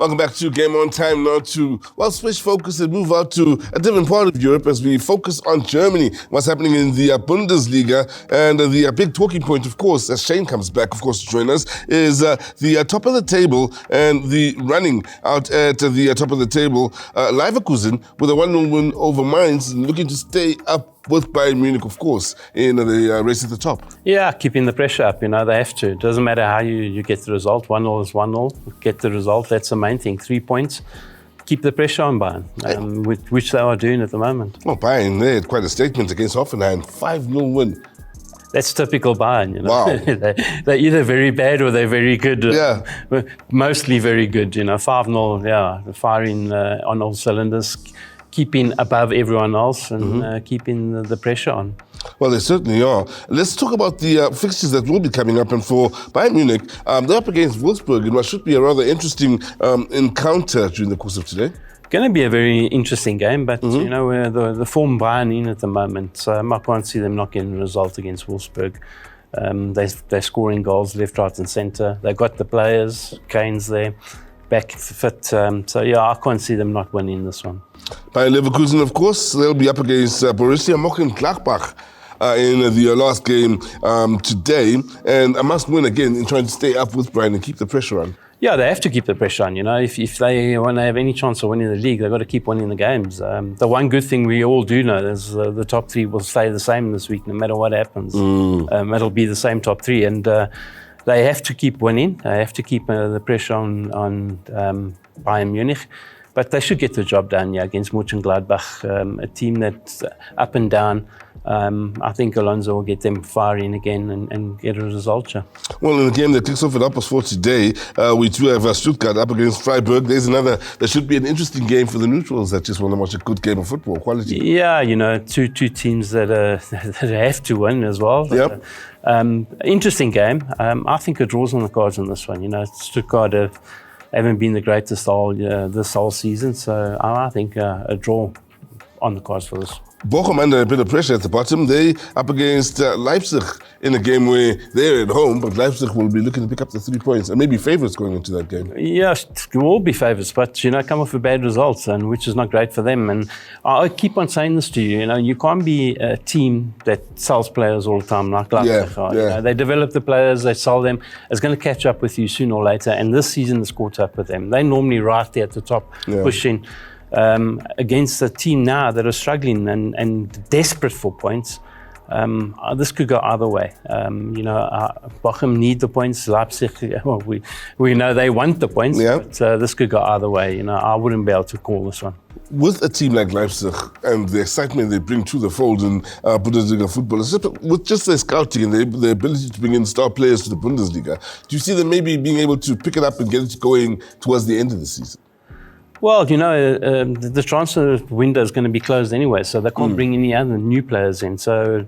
Welcome back to Game On Time. Now to, switch focus and move out to a different part of Europe as we focus on Germany, what's happening in the Bundesliga. And the big talking point, of course, as Shane comes back, of course, to join us, is the top of the table and the running out at the top of the table. Leverkusen with a 1-0 win over Mainz, looking to stay up with Bayern Munich, of course, in the race at the top. Yeah, keeping the pressure up, they have to. It doesn't matter how you get the result. 1-0 is 1-0. Get the result, that's the main thing. 3 points. Keep the pressure on Bayern, which they are doing at the moment. Well, Bayern, they had quite a statement against Hoffenheim. 5-0 win. That's typical Bayern, Wow. They're either very bad or they're very good. Yeah. Mostly very good, 5-0, yeah, firing on all cylinders, keeping above everyone else and keeping the pressure on. Well, they certainly are. Let's talk about the fixtures that will be coming up. And for Bayern Munich, they're up against Wolfsburg in what should be a rather interesting encounter during the course of today. Going to be a very interesting game, but the form Bayern in at the moment, I can't see them not getting a result against Wolfsburg. They're scoring goals left, right and centre. They've got the players, Kane's there, back fit. So yeah, I can't see them not winning this one. Bayern Leverkusen, of course, they'll be up against Borussia Mönchengladbach in the last game today. And a must win again in trying to stay up with Bayern and keep the pressure on. Yeah, they have to keep the pressure on. If they want to have any chance of winning the league, they've got to keep winning the games. The one good thing we all do know is the top three will stay the same this week, no matter what happens. It'll be the same top three, and they have to keep winning. They have to keep the pressure on Bayern Munich. But they should get the job done, against Mönchengladbach, a team that's up and down. I think Alonso will get them firing again and get a result. Well, in the game that kicks off at 4:30 today, we do have Stuttgart up against Freiburg. There should be an interesting game for the neutrals that just want to watch a good game of football, quality. Yeah, two teams that have to win as well. Yep. Interesting game. I think a draw's on the cards on this one. Stuttgart haven't been the greatest this whole season, so I think a draw on the cards for this. Bochum under a bit of pressure at the bottom. They up against Leipzig in a game where they're at home, but Leipzig will be looking to pick up the 3 points and maybe favourites going into that game. Yeah, it will be favourites, but come off a bad result, and which is not great for them. And I keep on saying this to you. You can't be a team that sells players all the time like Leipzig. Yeah. They develop the players, they sell them. It's going to catch up with you sooner or later, and this season has caught up with them. They're normally right there at the top, pushing. Against a team now that are struggling and desperate for points. This could go either way. Bochum need the points. Leipzig, we know they want the points, but this could go either way. I wouldn't be able to call this one. With a team like Leipzig and the excitement they bring to the fold in Bundesliga football, with just their scouting and their ability to bring in star players to the Bundesliga, do you see them maybe being able to pick it up and get it going towards the end of the season? Well, the transfer window is going to be closed anyway, so they can't bring any other new players in. So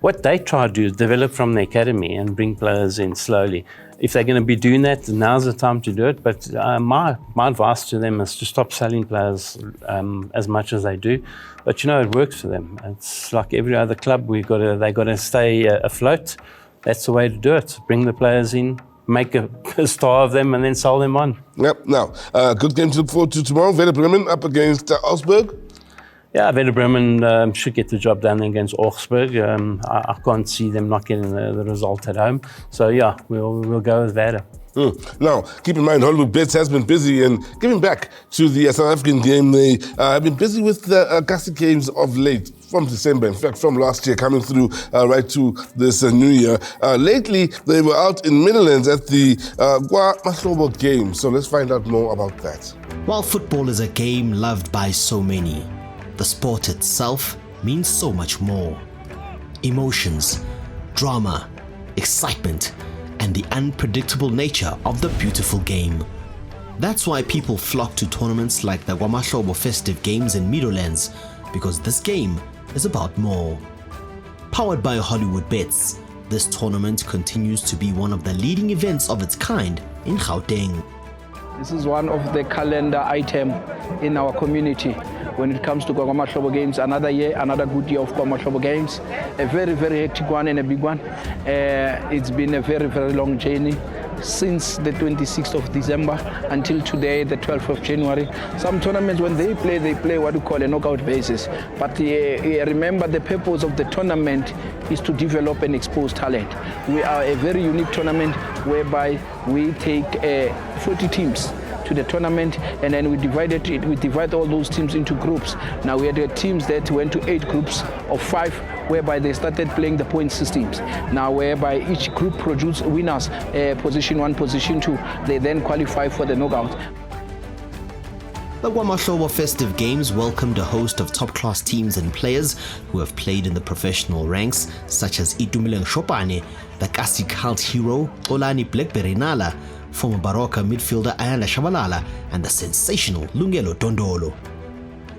what they try to do is develop from the academy and bring players in slowly. If they're going to be doing that, now's the time to do it. But my advice to them is to stop selling players as much as they do. But it works for them. It's like every other club. They got to stay afloat. That's the way to do it. Bring the players in, make a star of them, and then sell them on. Yep. Now, good game to look forward to tomorrow. Werder Bremen up against Augsburg. Yeah, Werder Bremen should get the job done against Augsburg. I can't see them not getting the result at home. So yeah, we'll go with Werder. Now, keep in mind, Hollywood Bets has been busy and giving back to the South African game. They have been busy with the classic games of late, from December, in fact, from last year, coming through right to this new year. Lately, they were out in Midlands at the KwaMahlobo game. So let's find out more about that. While football is a game loved by so many, the sport itself means so much more. Emotions, drama, excitement, and the unpredictable nature of the beautiful game. That's why people flock to tournaments like the KwaMahlobo Festive Games in Meadowlands, because this game is about more. Powered by Hollywood Bets, this tournament continues to be one of the leading events of its kind in Gauteng. This is one of the calendar item in our community when it comes to KwaMahlobo Games. Another year, another good year of KwaMahlobo Games. A very, very hectic one and a big one. It's been a very, very long journey since the 26th of December until today, the 12th of January. Some tournaments, when they play what we call a knockout basis. But remember, the purpose of the tournament is to develop and expose talent. We are a very unique tournament whereby we take 40 teams to the tournament, and then we divide all those teams into groups. Now we had teams that went to 8 groups of 5, whereby they started playing the point systems. Now whereby each group produced winners, position 1, position 2. They then qualify for the knockout. The KwaMahlobo Festive Games welcomed a host of top-class teams and players who have played in the professional ranks, such as Itumeleng Shopane, the Kasi cult hero Olani Blackberry Nala, former Baroka midfielder Ayala Shabalala, and the sensational Lungelo Dondolo.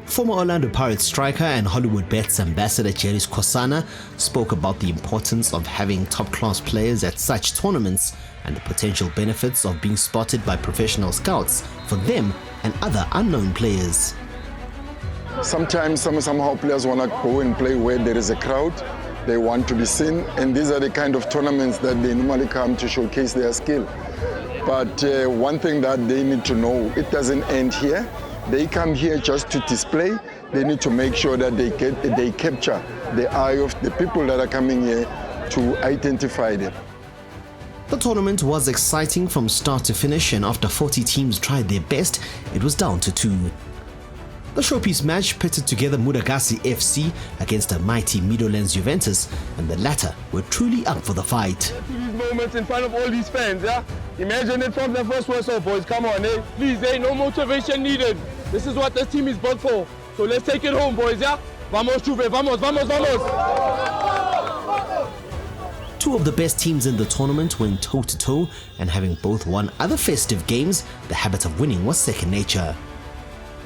Former Orlando Pirates striker and Hollywood Bets ambassador Jerry Kosana spoke about the importance of having top-class players at such tournaments and the potential benefits of being spotted by professional scouts for them and other unknown players. Sometimes somehow players want to go and play where there is a crowd. They want to be seen, and these are the kind of tournaments that they normally come to showcase their skill. But one thing that they need to know, it doesn't end here. They come here just to display. They need to make sure that they capture the eye of the people that are coming here to identify them. The tournament was exciting from start to finish, and after 40 teams tried their best, it was down to 2. The showpiece match pitted together Mudagasi FC against a mighty Meadowlands Juventus, and the latter were truly up for the fight. Moments in front of all these fans, yeah? Imagine it from the first whistle, boys. Come on, eh? Please, eh? No motivation needed. This is what this team is built for. So let's take it home, boys, yeah? Vamos, Juve, vamos, vamos, vamos! 2 of the best teams in the tournament went toe-to-toe, and having both won other festive games, the habit of winning was second nature.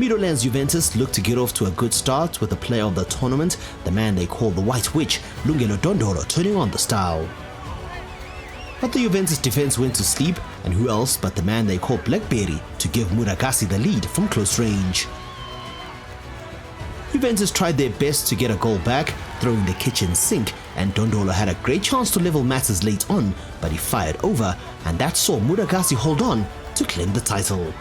Meadowlands Juventus looked to get off to a good start with the player of the tournament, the man they call the White Witch, Lungelo Dondolo, turning on the style. But the Juventus defense went to sleep, and who else but the man they call Blackberry to give Mudagasi the lead from close range. Juventus tried their best to get a goal back, throwing the kitchen sink, and Dondolo had a great chance to level matters late on, but he fired over, and that saw Mudagasi hold on to claim the title.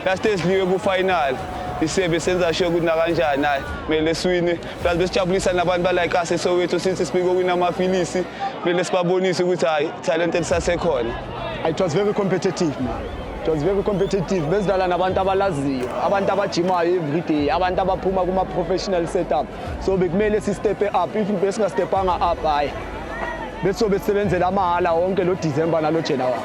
Yasitesliwe ku-final isebe senza sure ukuthi nakanjani kumele siwine plus besijabulisa nabantu balike us eSoweto since sibike uwina amafilisi kumele sibabonise ukuthi hayi talent elisasekhona. It was very competitive, man. It was very competitive. Besidlala nabantu abalaziyo, abantu abajimayo every day, abantu abaphuma kuma-professional setup. So bekumele si-step up. If besingastepanga up, hayi besobe sisebenzela amahala wonke lo December nalo January.